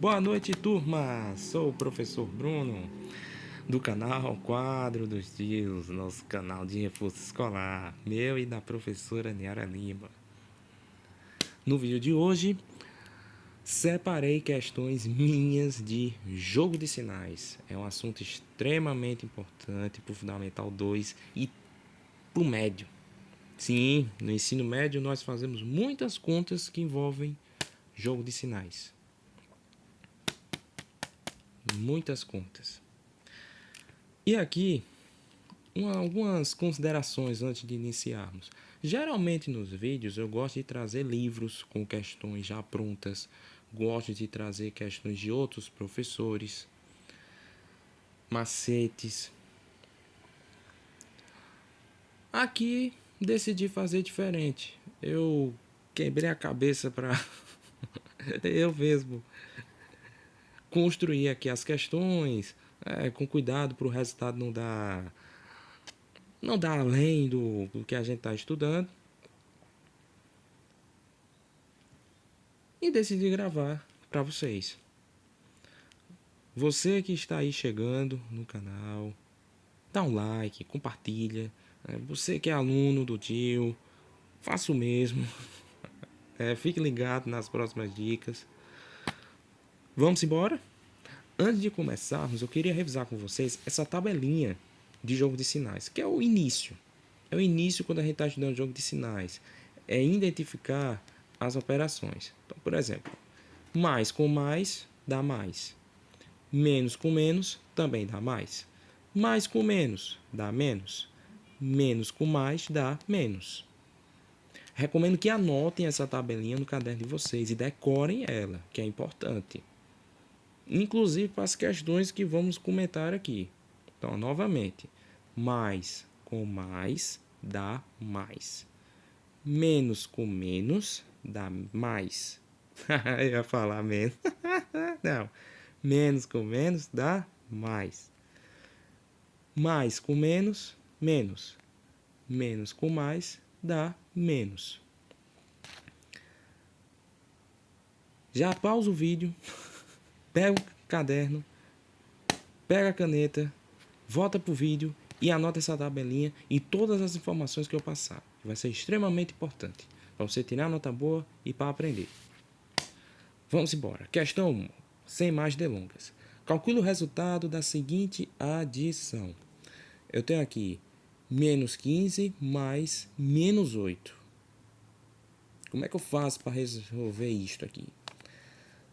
Boa noite, turma! Sou o professor Bruno, do canal Quadro dos Tios, nosso canal de reforço escolar, meu e da professora Niara Lima. No vídeo de hoje, separei questões minhas de jogo de sinais. É um assunto extremamente importante para o Fundamental 2 e para o médio. Sim, no ensino médio nós fazemos muitas contas que envolvem jogo de sinais. Muitas contas. E aqui, algumas considerações antes de iniciarmos. Geralmente nos vídeos eu gosto de trazer livros com questões já prontas, gosto de trazer questões de outros professores, macetes. Aqui decidi fazer diferente. Eu quebrei a cabeça para eu mesmo construir aqui as questões, com cuidado para o resultado não dar além do que a gente está estudando. E decidi gravar para vocês. Você que está aí chegando no canal, dá um like, compartilha. Você que é aluno do tio, faça o mesmo. Fique ligado nas próximas dicas. Vamos embora? Antes de começarmos, eu queria revisar com vocês essa tabelinha de jogo de sinais, que é o início. É o início quando a gente está estudando jogo de sinais. É identificar as operações. Então, por exemplo, mais com mais dá mais. Menos com menos também dá mais. Mais com menos dá menos. Menos com mais dá menos. Recomendo que anotem essa tabelinha no caderno de vocês e decorem ela, que é importante. Inclusive para as questões que vamos comentar aqui. Então, novamente, mais com mais dá mais. Menos com menos dá mais. Eu ia falar menos. Não. Menos com menos dá mais. Mais com menos, menos. Menos com mais dá menos. Já pausa o vídeo, pega o caderno, pega a caneta, volta pro vídeo e anota essa tabelinha e todas as informações que eu passar. Vai ser extremamente importante para você tirar nota boa e para aprender. Vamos embora. Questão 1, sem mais delongas. Calcule o resultado da seguinte adição. Eu tenho aqui menos 15 mais menos 8. Como é que eu faço para resolver isto aqui?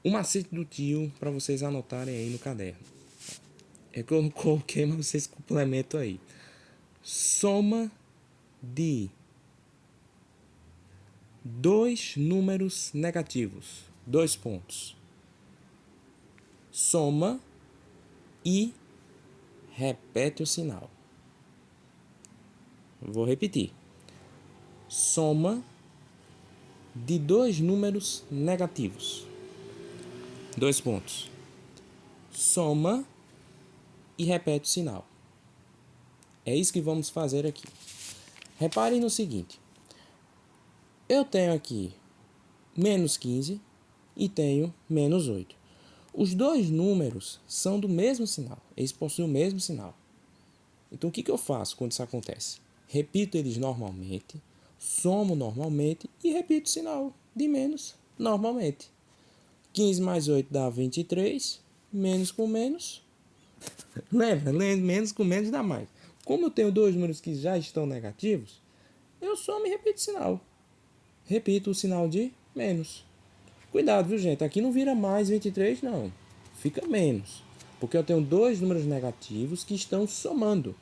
O macete do tio para vocês anotarem aí no caderno. É que eu não coloquei, mas vocês complementam aí. Soma de dois números negativos. 2 pontos. Soma e repete o sinal. Vou repetir. Soma de dois números negativos. 2 pontos. Soma e repete o sinal. É isso que vamos fazer aqui. Reparem no seguinte. Eu tenho aqui menos 15 e tenho menos 8. Os dois números são do mesmo sinal. Eles possuem o mesmo sinal. Então, o que eu faço quando isso acontece? Repito eles normalmente, somo normalmente e repito o sinal de menos normalmente. 15 mais 8 dá 23, menos com menos. Lembra? Menos com menos dá mais. Como eu tenho dois números que já estão negativos, eu somo e repito o sinal. Repito o sinal de menos. Cuidado, viu, gente? Aqui não vira mais 23, não. Fica menos. Porque eu tenho dois números negativos que estão somando.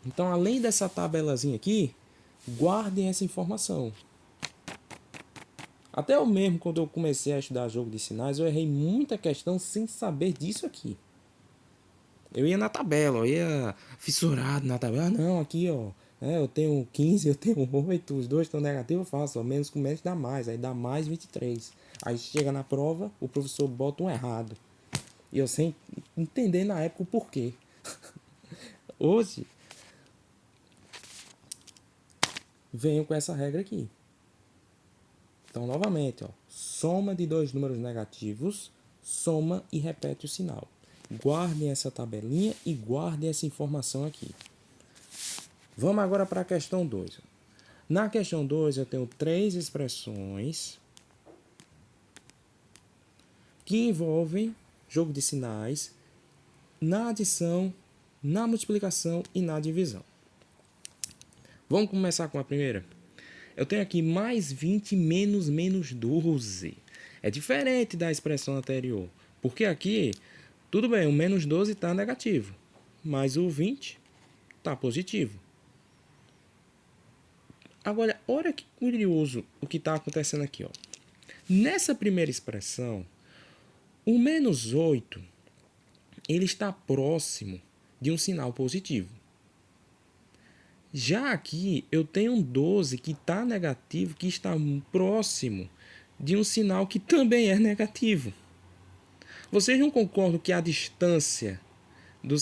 Então, além dessa tabelazinha aqui, guardem essa informação. Até eu mesmo, quando eu comecei a estudar jogo de sinais, eu errei muita questão sem saber disso aqui. Eu ia na tabela, eu ia fissurado na tabela. Ah, não, aqui, ó. Eu tenho 15, eu tenho 8, os dois estão negativos, eu faço. Ó, menos com menos dá mais, aí dá mais 23. Aí chega na prova, o professor bota um errado. E eu sem entender na época o porquê. Hoje, venho com essa regra aqui. Então, novamente, ó, soma de dois números negativos, soma e repete o sinal. Guardem essa tabelinha e guardem essa informação aqui. Vamos agora para a questão 2. Na questão 2, eu tenho 3 expressões que envolvem jogo de sinais na adição, na multiplicação e na divisão. Vamos começar com a primeira? Eu tenho aqui mais 20 menos 12. É diferente da expressão anterior. Porque aqui, tudo bem, o menos 12 está negativo. Mas o 20 está positivo. Agora, olha que curioso o que está acontecendo aqui. Ó. Nessa primeira expressão, o menos 8 ele está próximo de um sinal positivo. Já aqui, eu tenho um 12 que está negativo, que está próximo de um sinal que também é negativo. Vocês não concordam que a distância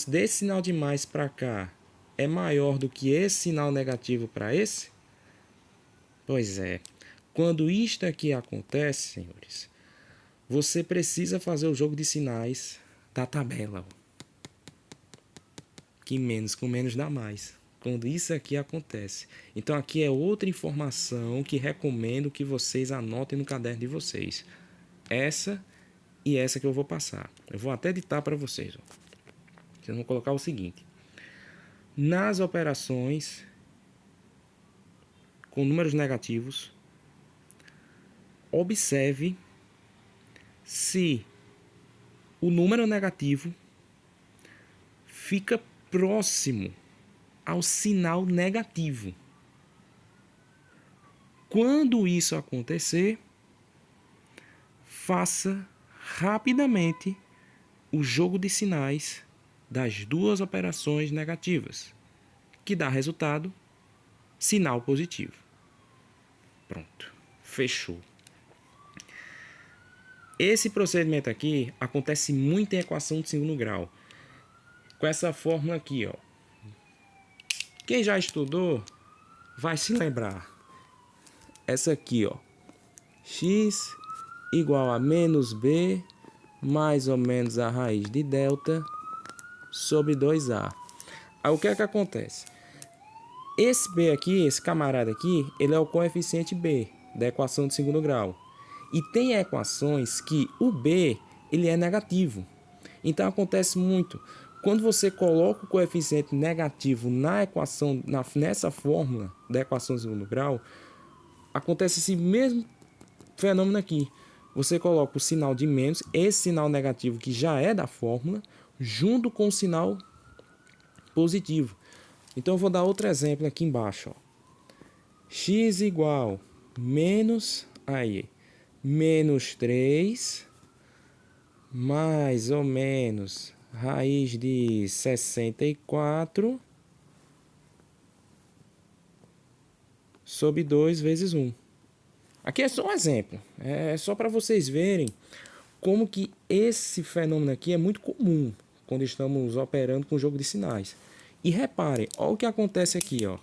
desse sinal de mais para cá é maior do que esse sinal negativo para esse? Pois é. Quando isto aqui acontece, senhores, você precisa fazer o jogo de sinais da tabela. Que menos com menos dá mais. Quando isso aqui acontece. Então aqui é outra informação que recomendo que vocês anotem no caderno de vocês. Essa e essa que eu vou passar. Eu vou até editar para vocês. Ó. Vocês vão colocar o seguinte. Nas operações com números negativos, observe se o número negativo fica próximo ao sinal negativo. Quando isso acontecer, faça rapidamente o jogo de sinais das duas operações negativas, que dá resultado sinal positivo. Pronto, fechou. Esse procedimento aqui acontece muito em equação de segundo grau. Com essa fórmula aqui, ó. Quem já estudou vai se lembrar. Essa aqui, ó. X igual a menos b mais ou menos a raiz de delta sobre 2a. Aí o que é que acontece? Esse b aqui, esse camarada aqui, ele é o coeficiente b da equação de segundo grau. E tem equações que o b ele é negativo. Então acontece muito. Quando você coloca o coeficiente negativo na equação, nessa fórmula da equação de segundo grau, acontece esse mesmo fenômeno aqui. Você coloca o sinal de menos, esse sinal negativo que já é da fórmula, junto com o sinal positivo. Então eu vou dar outro exemplo aqui embaixo. Ó. X igual menos 3 mais ou menos raiz de 64 sobre 2 vezes 1. Aqui é só um exemplo. É só para vocês verem como que esse fenômeno aqui é muito comum quando estamos operando com jogo de sinais. E reparem, olha o que acontece aqui. Ó.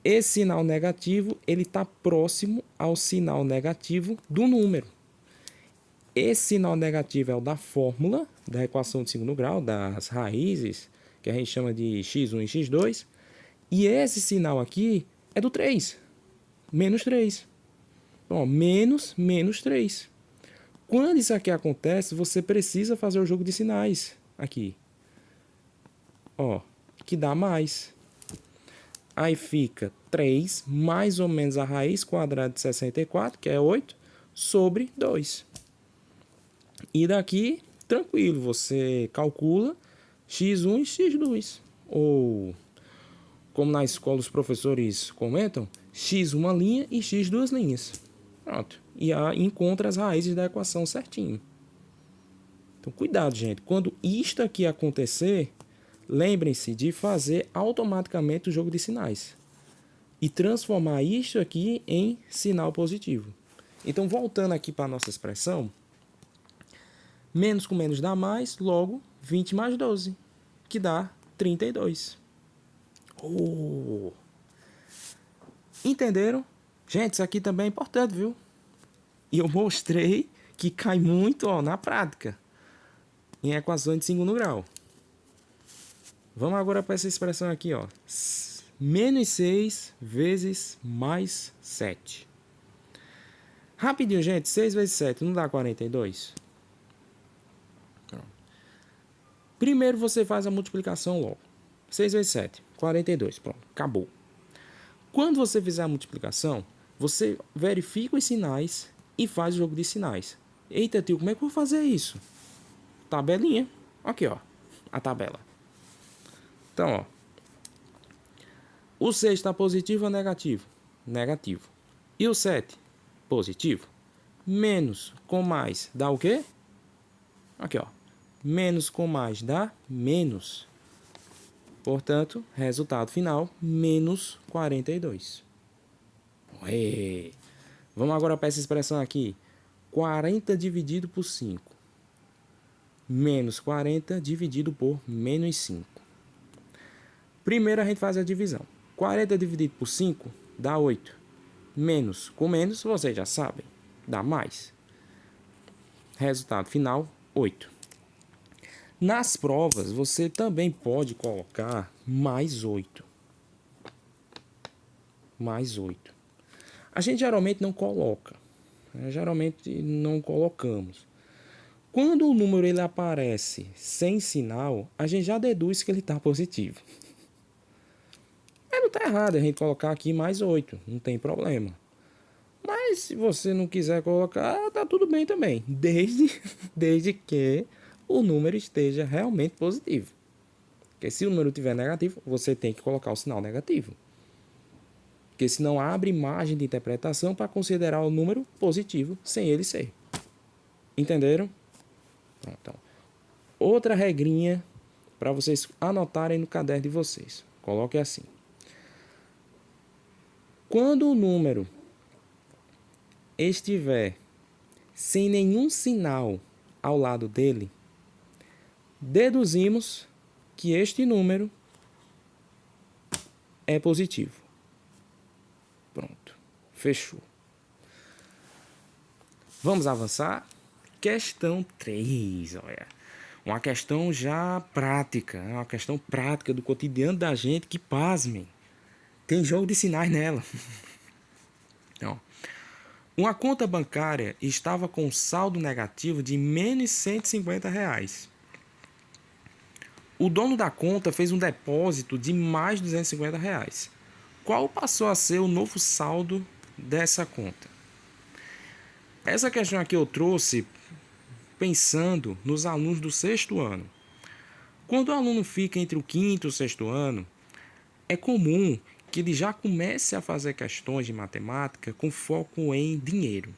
Esse sinal negativo ele está próximo ao sinal negativo do número. Esse sinal negativo é o da fórmula da equação de segundo grau, das raízes, que a gente chama de x1 e x2. E esse sinal aqui é do 3, menos 3. Então, menos 3. Quando isso aqui acontece, você precisa fazer o jogo de sinais aqui. Ó, que dá mais. Aí fica 3 mais ou menos a raiz quadrada de 64, que é 8, sobre 2. E daqui, tranquilo, você calcula x1 e x2. Ou, como na escola os professores comentam, x uma linha e x duas linhas. Pronto. E encontra as raízes da equação certinho. Então, cuidado, gente. Quando isto aqui acontecer, lembrem-se de fazer automaticamente o jogo de sinais. E transformar isto aqui em sinal positivo. Então, voltando aqui para a nossa expressão, menos com menos dá mais, logo 20 mais 12, que dá 32. Oh! Entenderam? Gente, isso aqui também é importante, viu? E eu mostrei que cai muito, ó, na prática, em equações de segundo grau. Vamos agora para essa expressão aqui, ó. Menos 6 vezes mais 7. Rapidinho, gente. 6 vezes 7 não dá 42? Primeiro você faz a multiplicação logo. 6 vezes 7, 42. Pronto, acabou. Quando você fizer a multiplicação, você verifica os sinais e faz o jogo de sinais. Eita, tio, como é que eu vou fazer isso? Tabelinha. Aqui, ó. A tabela. Então, ó. O 6 está positivo ou negativo? Negativo. E o 7? Positivo. Menos com mais dá o quê? Aqui, ó. Menos com mais dá menos. Portanto, resultado final, menos 42. Ué. Vamos agora para essa expressão aqui. 40 dividido por 5. Menos 40 dividido por menos 5. Primeiro a gente faz a divisão. 40 dividido por 5 dá 8. Menos com menos, vocês já sabem, dá mais. Resultado final, 8. Nas provas, você também pode colocar mais 8. Mais 8. A gente geralmente não coloca. Geralmente não colocamos. Quando o número ele aparece sem sinal, a gente já deduz que ele está positivo. Mas não está errado a gente colocar aqui mais 8. Não tem problema. Mas se você não quiser colocar, tá tudo bem também. Desde que o número esteja realmente positivo. Porque se o número estiver negativo, você tem que colocar o sinal negativo. Porque senão abre margem de interpretação para considerar o número positivo sem ele ser. Entenderam? Então, outra regrinha para vocês anotarem no caderno de vocês. Coloque assim. Quando o número estiver sem nenhum sinal ao lado dele, deduzimos que este número é positivo. Pronto. Fechou. Vamos avançar? Questão 3, olha. Uma questão já prática. Uma questão prática do cotidiano da gente que, pasmem, tem jogo de sinais nela. Então, uma conta bancária estava com saldo negativo de menos R$ 150. O dono da conta fez um depósito de mais R$ 250. Qual passou a ser o novo saldo dessa conta? Essa questão aqui eu trouxe pensando nos alunos do sexto ano. Quando o aluno fica entre o quinto e o sexto ano, é comum que ele já comece a fazer questões de matemática com foco em dinheiro.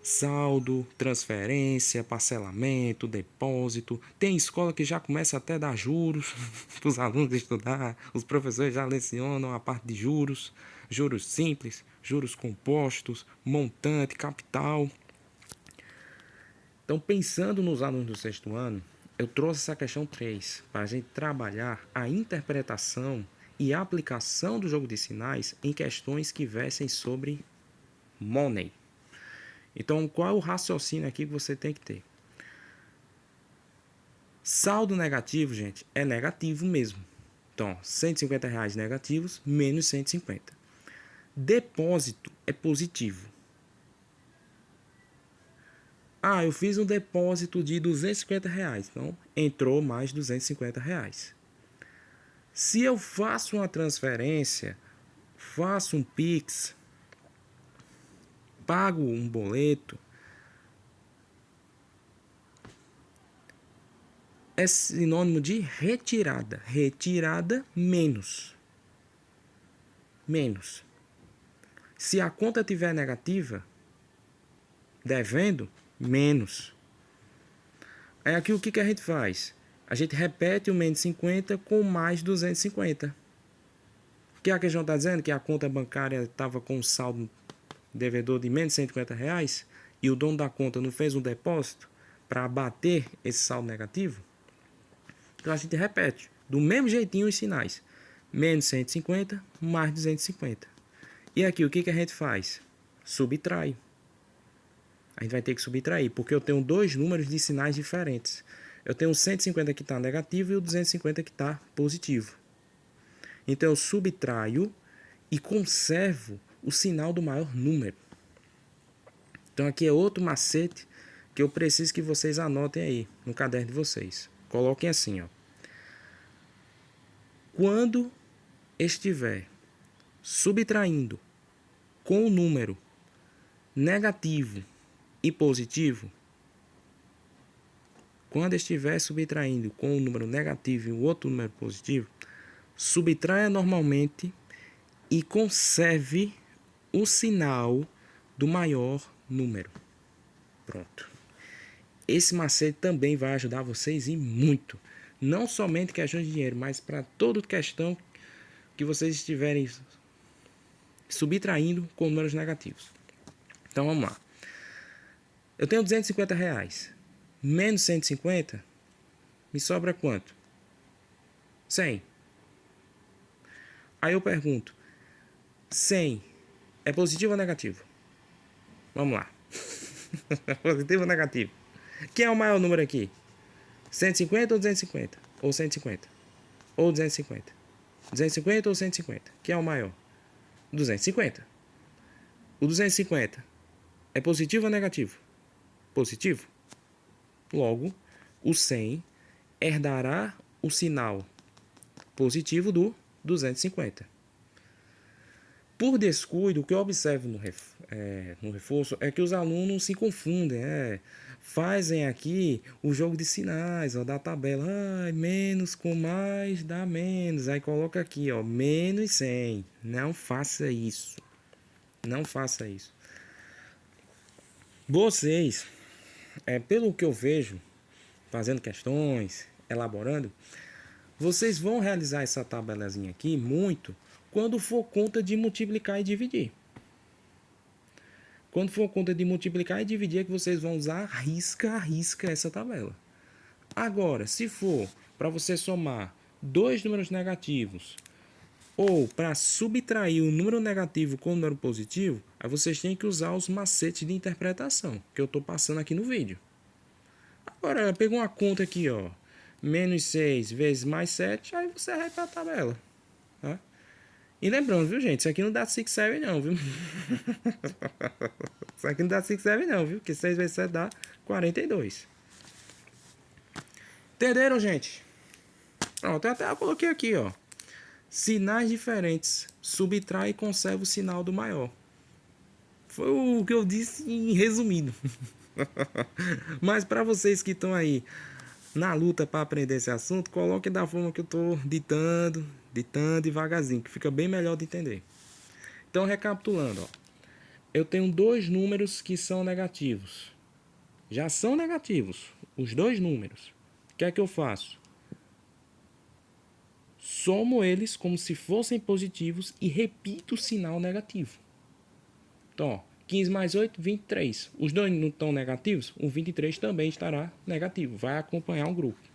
Saldo, transferência, parcelamento, depósito. Tem escola que já começa até a dar juros para os alunos estudar. Os professores já lecionam a parte de juros, juros simples, juros compostos, montante, capital. Então, pensando nos alunos do sexto ano, eu trouxe essa questão 3 para a gente trabalhar a interpretação e a aplicação do jogo de sinais em questões que versem sobre money. Então, qual é o raciocínio aqui que você tem que ter? Saldo negativo, gente, é negativo mesmo. Então, R$ 150 negativos, menos 150. Depósito é positivo. Ah, eu fiz um depósito de R$ 250. Então, entrou mais R$ 250. Se eu faço uma transferência, faço um Pix, pago um boleto, é sinônimo de retirada. Retirada menos. Menos. Se a conta tiver negativa, devendo, menos. Aí aqui o que a gente faz? A gente repete o menos 50 com mais 250. O que a questão está dizendo? Que a conta bancária estava com um saldo devedor de menos R$ 150 e o dono da conta não fez um depósito para abater esse saldo negativo? Então a gente repete, do mesmo jeitinho os sinais. Menos 150, mais 250. E aqui, o que a gente faz? Subtrai. A gente vai ter que subtrair, porque eu tenho dois números de sinais diferentes. Eu tenho o 150 que está negativo e o 250 que está positivo. Então eu subtraio e conservo o sinal do maior número. Então aqui é outro macete que eu preciso que vocês anotem aí no caderno de vocês. Coloquem assim, ó. Quando estiver subtraindo com o número negativo e positivo, quando estiver subtraindo com o número negativo e o outro número positivo, subtraia normalmente e conserve o sinal do maior número. Pronto. Esse macete também vai ajudar vocês e muito. Não somente questões de dinheiro, mas para toda questão que vocês estiverem subtraindo com números negativos. Então vamos lá. Eu tenho R$250. Menos 150, me sobra quanto? 100. Aí eu pergunto, 100 é positivo ou negativo? Vamos lá. Positivo ou negativo? Quem é o maior número aqui? 150 ou 250? Ou 150? Ou 250? 250 ou 150? Quem é o maior? 250. O 250 é positivo ou negativo? Positivo. Logo, o 100 herdará o sinal positivo do 250. Por descuido, o que eu observo no reforço é que os alunos se confundem, fazem aqui o jogo de sinais, ó, da tabela, menos com mais dá menos, aí coloca aqui, ó, menos 100. Não faça isso. Não faça isso. Vocês, pelo que eu vejo, fazendo questões, elaborando, vocês vão realizar essa tabelazinha aqui muito quando for conta de multiplicar e dividir. Quando for conta de multiplicar e dividir é que vocês vão usar risca a risca essa tabela. Agora, se for para você somar dois números negativos ou para subtrair o número negativo com o número positivo, aí vocês têm que usar os macetes de interpretação que eu estou passando aqui no vídeo. Agora, pegou uma conta aqui, ó, menos 6 vezes mais 7, aí você vai para a tabela. Tá? E lembrando, viu, gente, isso aqui não dá 6 7 não, viu? Isso aqui não dá 6 7 não, viu? Porque 6 vezes 7 dá 42. Entenderam, gente? Pronto, até eu coloquei aqui, ó. Sinais diferentes. Subtrai e conserva o sinal do maior. Foi o que eu disse em resumido. Mas para vocês que estão aí na luta para aprender esse assunto, coloque da forma que eu estou ditando devagarzinho, que fica bem melhor de entender. Então, recapitulando, ó, eu tenho dois números que são negativos. Já são negativos, os dois números. O que é que eu faço? Somo eles como se fossem positivos e repito o sinal negativo. Então, ó, 15 mais 8, 23. Os dois não estão negativos? O 23 também estará negativo. Vai acompanhar um grupo.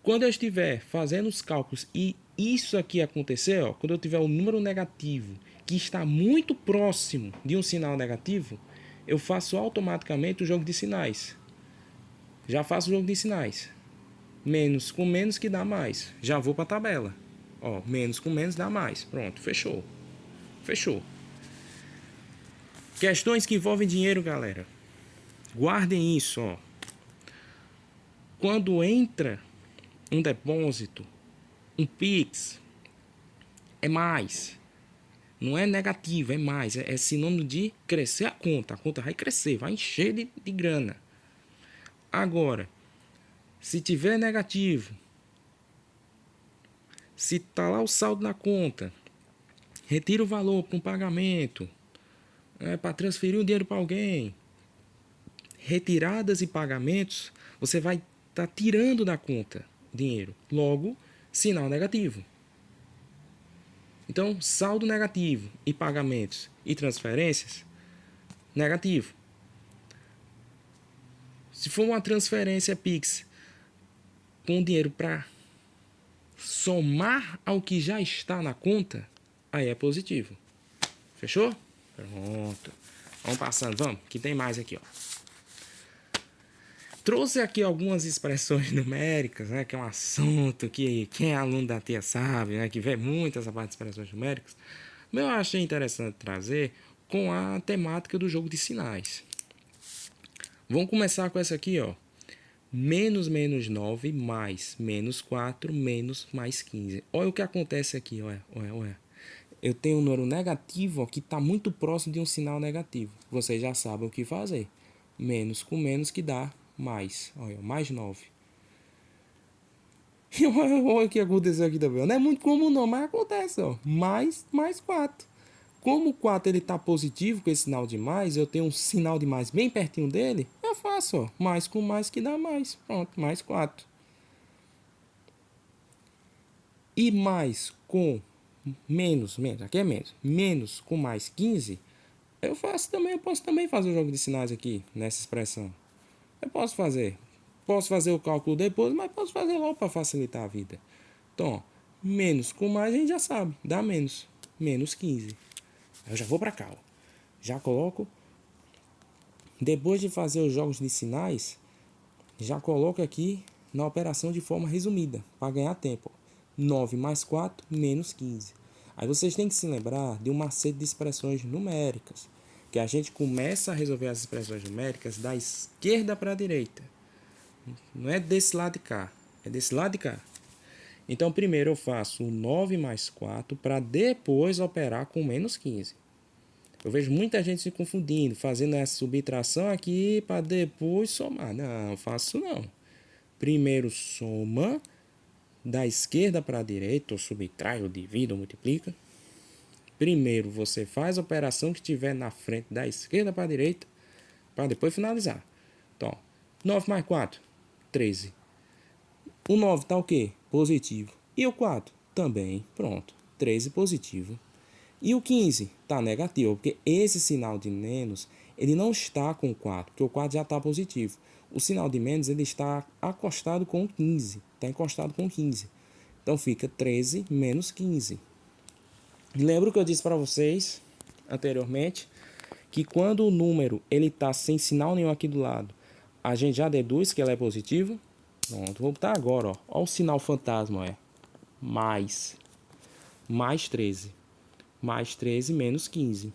Quando eu estiver fazendo os cálculos e isso aqui acontecer, ó, quando eu tiver um número negativo que está muito próximo de um sinal negativo, eu faço automaticamente o jogo de sinais. Já faço o jogo de sinais. Menos com menos que dá mais. Já vou para a tabela. Ó, menos com menos dá mais. Pronto, fechou. Fechou. Questões que envolvem dinheiro, galera. Guardem isso, ó. Quando entra um depósito, um Pix, é mais. Não é negativo, é mais. É sinônimo de crescer a conta. A conta vai crescer, vai encher de grana. Agora, se tiver negativo, se tá lá o saldo na conta, retira o valor para um pagamento, para transferir um dinheiro para alguém, retiradas e pagamentos, você vai estar tirando da conta dinheiro. Logo, sinal negativo. Então, saldo negativo e pagamentos e transferências, negativo. Se for uma transferência Pix com dinheiro para somar ao que já está na conta, aí é positivo. Fechou? Pronto. Vamos passando, vamos, que tem mais aqui, ó. Trouxe aqui algumas expressões numéricas, né? Que é um assunto que quem é aluno da tia sabe, né? Que vê muito essa parte de expressões numéricas. Mas eu achei interessante trazer com a temática do jogo de sinais. Vamos começar com essa aqui, ó. Menos 9 mais menos 4 menos mais 15. Olha o que acontece aqui, olha. Eu tenho um número negativo ó, que está muito próximo de um sinal negativo. Vocês já sabem o que fazer. Menos com menos que dá mais. Olha, mais 9. Olha o que aconteceu aqui também. Não é muito comum não, mas acontece. Ó. Mais 4. Como o 4 está positivo com esse sinal de mais, eu tenho um sinal de mais bem pertinho dele, eu faço ó, mais com mais que dá mais. Pronto, mais 4. E mais com menos, aqui é menos com mais 15, eu posso também fazer o jogo de sinais aqui, nessa expressão. Eu posso fazer o cálculo depois, mas posso fazer logo para facilitar a vida. Então, ó, menos com mais a gente já sabe, dá menos 15. Eu já vou para cá, ó. Já coloco, depois de fazer os jogos de sinais, já coloco aqui na operação de forma resumida, para ganhar tempo. 9 mais 4, menos 15. Aí vocês têm que se lembrar de um macete de expressões numéricas, que a gente começa a resolver as expressões numéricas da esquerda para a direita. Não é desse lado de cá, é desse lado de cá. Então, primeiro eu faço o 9 mais 4 para depois operar com menos 15. Eu vejo muita gente se confundindo, fazendo essa subtração aqui para depois somar. Não, faço não. Primeiro soma da esquerda para a direita, ou subtrai, ou divide, ou multiplica. Primeiro você faz a operação que estiver na frente da esquerda para a direita, para depois finalizar. Então, 9 mais 4, 13. O 9 está o quê? Positivo. E o 4? Também. Pronto. 13 positivo. E o 15 está negativo, porque esse sinal de menos, ele não está com o 4, porque o 4 já está positivo. O sinal de menos, ele está acostado com o 15, está encostado com o 15. Então, fica 13 menos 15. Lembra o que eu disse para vocês anteriormente, que quando o número ele está sem sinal nenhum aqui do lado, a gente já deduz que ele é positivo. Pronto, vou botar agora, ó. Olha o sinal fantasma, mais 13. Mais 13 menos 15. O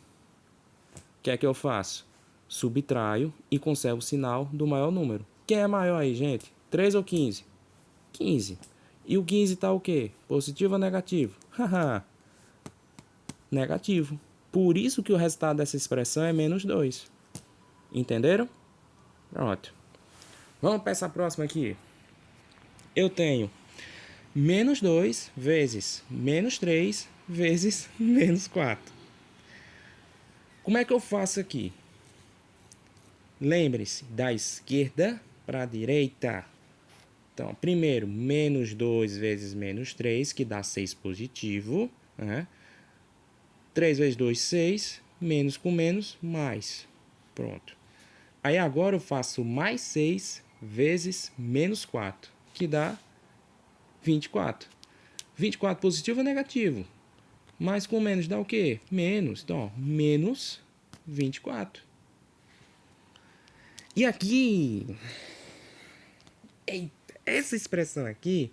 que é que eu faço? Subtraio e conservo o sinal do maior número. Quem é maior aí, gente? 3 ou 15? 15. E o 15 está o quê? Positivo ou negativo? Haha. Negativo. Por isso que o resultado dessa expressão é menos 2. Entenderam? Pronto. Vamos para essa próxima aqui. Eu tenho menos 2 vezes menos 3 vezes menos 4. Como é que eu faço aqui? Lembre-se, da esquerda para a direita. Então, primeiro, menos 2 vezes menos 3, que dá 6 positivo. Né? 3 vezes 2, 6. Menos com menos, mais. Pronto. Aí agora eu faço mais 6 vezes menos 4, que dá 24. 24 positivo ou negativo? Mais com menos dá o quê? Menos. Então, ó, menos 24. E aqui, essa expressão aqui,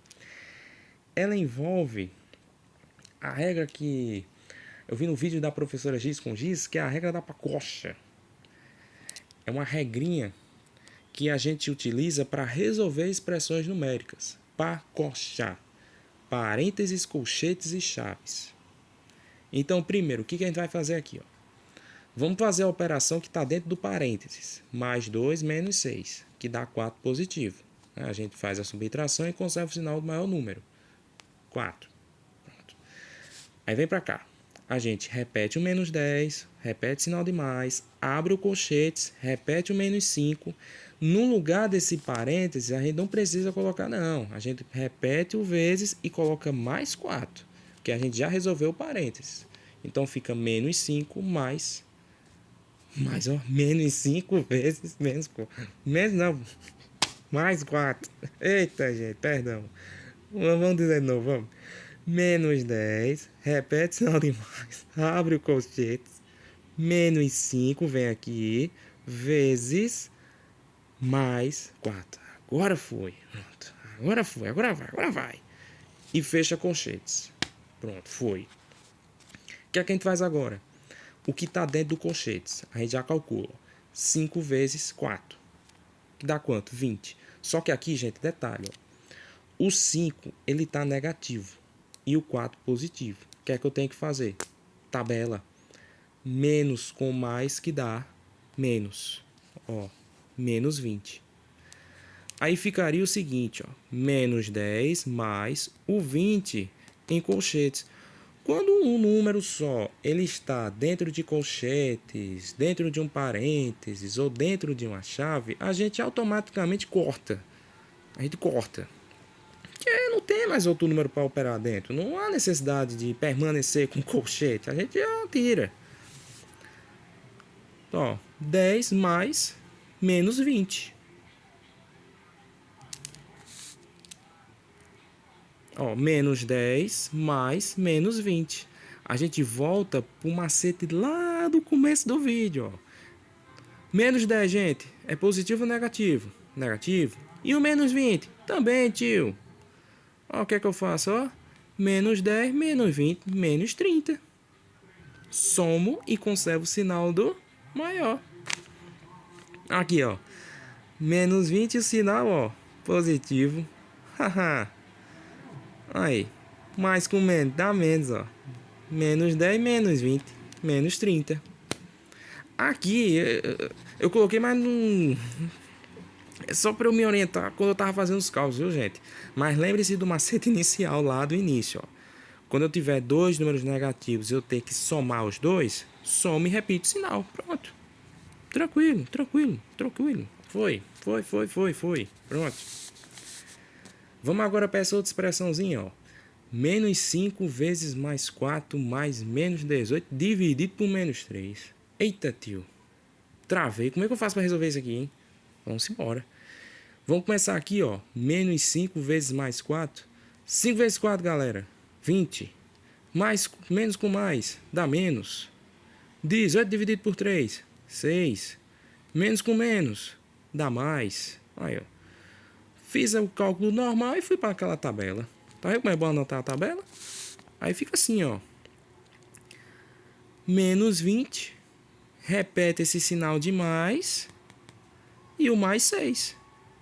ela envolve a regra que eu vi no vídeo da professora Giz com Giz, que é a regra da pacocha. É uma regrinha que a gente utiliza para resolver expressões numéricas. Pacocha. Parênteses, colchetes e chaves. Então, primeiro, o que a gente vai fazer aqui? Ó? Vamos fazer a operação que está dentro do parênteses. Mais 2 menos 6, que dá 4 positivo. A gente faz a subtração e conserva o sinal do maior número. 4. Pronto. Aí vem para cá. A gente repete o menos 10, repete o sinal de mais, abre o colchetes, repete o menos 5. No lugar desse parênteses, a gente não precisa colocar não. A gente repete o vezes e coloca mais 4, que a gente já resolveu o parênteses. Então fica menos 5 mais ó, menos 5 vezes menos 4. Menos não, mais 4. Eita, gente, perdão. Vamos dizer de novo, vamos. Menos 10, repete sinal de mais, abre o colchete, menos 5, vem aqui, vezes mais 4. Agora foi. Pronto. Agora foi, agora vai. E fecha colchetes. Pronto, foi. O que é que a gente faz agora? O que está dentro do colchetes? A gente já calcula. 5 vezes 4. Que dá quanto? 20. Só que aqui, gente, detalhe. Ó. O 5, ele está negativo. E o 4 positivo. O que é que eu tenho que fazer? Tabela. Menos com mais que dá menos. Ó, menos 20. Aí ficaria o seguinte, ó, menos 10 mais o 20 em colchetes. Quando um número só ele está dentro de colchetes, dentro de um parênteses ou dentro de uma chave, a gente automaticamente corta. A gente corta. Porque não tem mais outro número para operar dentro. Não há necessidade de permanecer com colchete. A gente já tira. Ó, 10 mais menos 20. Ó, menos 10 mais menos 20. A gente volta para o macete lá do começo do vídeo. Ó. Menos 10, gente, é positivo ou negativo? Negativo. E o menos 20? Também, tio. Ó, o que é que eu faço? Ó? Menos 10, menos 20, menos 30. Somo e conservo o sinal do maior. Aqui, ó. Menos 20 o sinal, ó. Positivo. Haha. Aí. Mais com menos, dá menos, ó. Menos 10, menos 20, menos 30. Aqui, eu coloquei, mas não... É só para eu me orientar quando eu tava fazendo os cálculos, viu, gente? Mas lembre-se do macete inicial lá do início, ó. Quando eu tiver dois números negativos e eu ter que somar os dois, soma e repite o sinal. Pronto. Tranquilo, tranquilo, tranquilo. Foi. Pronto. Vamos agora para essa outra expressãozinha, ó. Menos 5 vezes mais 4 mais menos 18 dividido por menos 3. Eita, tio. Travei. Como é que eu faço para resolver isso aqui, hein? Vamos embora. Vamos começar aqui, ó. Menos 5 vezes mais 4. 5 vezes 4, galera. 20. Mais, menos com mais. Dá menos. 18 dividido por 3. 6. Menos com menos. Dá mais. Aí, ó. Fiz o cálculo normal e fui para aquela tabela. Tá vendo como é bom anotar a tabela? Aí fica assim, ó. Menos 20. Repete esse sinal de mais. E o mais 6.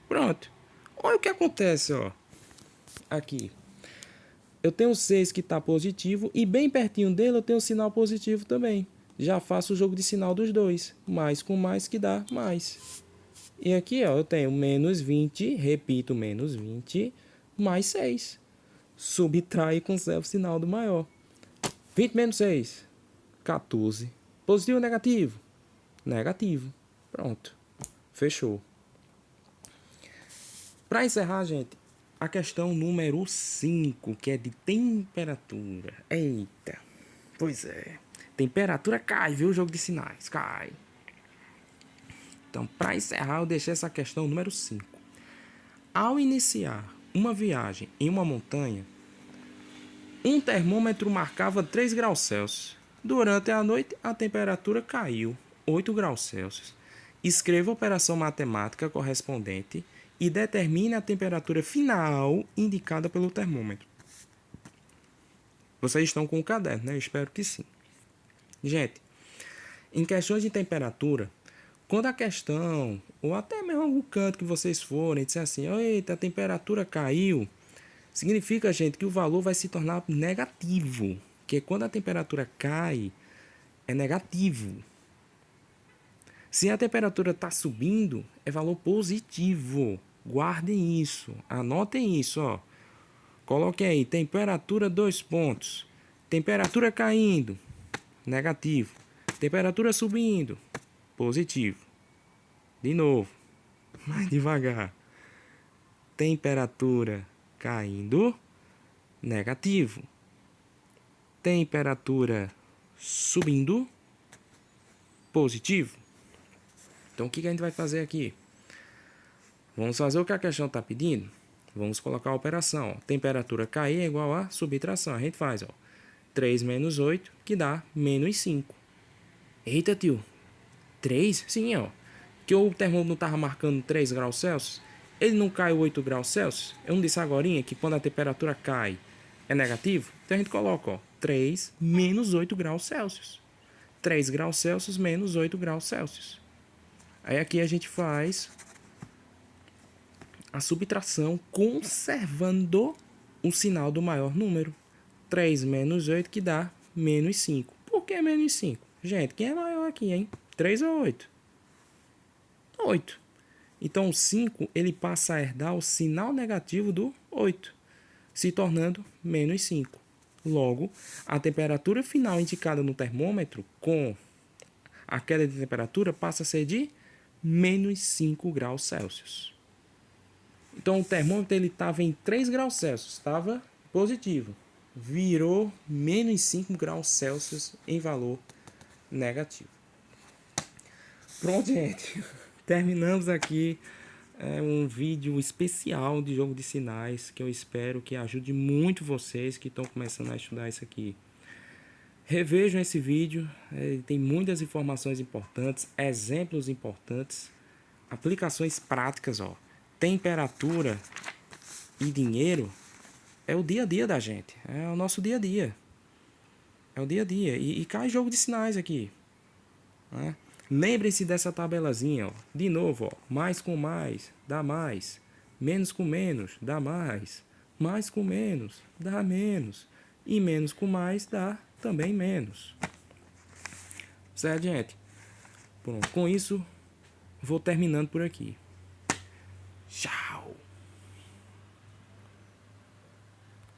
Pronto. Olha o que acontece, ó. Aqui. Eu tenho 6 que está positivo. E bem pertinho dele eu tenho um sinal positivo também. Já faço o jogo de sinal dos dois. Mais com mais que dá mais. E aqui, ó, eu tenho menos 20. Repito, menos 20. Mais 6. Subtrai e conserva o sinal do maior. 20 menos 6. 14. Positivo ou negativo? Negativo. Pronto. Fechou. Para encerrar, gente, a questão número 5, que é de temperatura. Eita. Pois é. Temperatura cai, viu? O jogo de sinais. Cai. Então, para encerrar, eu deixei essa questão número 5. Ao iniciar uma viagem em uma montanha, um termômetro marcava 3 graus Celsius. Durante a noite, a temperatura caiu 8 graus Celsius. Escreva a operação matemática correspondente e determine a temperatura final indicada pelo termômetro. Vocês estão com o caderno, né? Eu espero que sim. Gente, em questões de temperatura, quando a questão, ou até mesmo algum canto que vocês forem, disser assim, eita, a temperatura caiu, significa, gente, que o valor vai se tornar negativo. Porque quando a temperatura cai, é negativo. Se a temperatura está subindo, é valor positivo. Guardem isso, anotem isso, ó. Coloquem aí, temperatura 2 pontos. Temperatura caindo, negativo. Temperatura subindo, positivo. De novo, mais devagar. Temperatura caindo, negativo. Temperatura subindo, positivo. Então, o que a gente vai fazer aqui? Vamos fazer o que a questão está pedindo? Vamos colocar a operação. Ó. Temperatura cair é igual a subtração. A gente faz, ó. 3 menos 8, que dá menos 5. Eita, tio. 3? Sim, ó. Que o termômetro não estava marcando 3 graus Celsius. Ele não cai 8 graus Celsius. Eu não disse agora que quando a temperatura cai é negativo. Então a gente coloca, ó. 3 menos 8 graus Celsius. 3 graus Celsius menos 8 graus Celsius. Aí aqui a gente faz a subtração conservando o sinal do maior número. 3 menos 8 que dá menos 5. Por que menos 5? Gente, quem é maior aqui, hein? 3 ou 8? 8. Então o 5 ele passa a herdar o sinal negativo do 8, se tornando menos 5. Logo, a temperatura final indicada no termômetro com a queda de temperatura passa a ser de menos 5 graus Celsius. Então o termômetro ele estava em 3 graus Celsius, estava positivo. Virou menos 5 graus Celsius em valor negativo. Pronto, gente. Terminamos aqui um vídeo especial de jogo de sinais que eu espero que ajude muito vocês que estão começando a estudar isso aqui. Revejam esse vídeo, tem muitas informações importantes, exemplos importantes, aplicações práticas, ó. Temperatura e dinheiro é o dia a dia da gente, é o nosso dia a dia. É o dia a dia. E cai jogo de sinais aqui, né? Lembrem-se dessa tabelazinha, ó. De novo, ó. Mais com mais dá mais, menos com menos dá mais com menos dá menos, e menos com mais dá também menos. Certo, gente? Pronto, com isso, vou terminando por aqui. Tchau!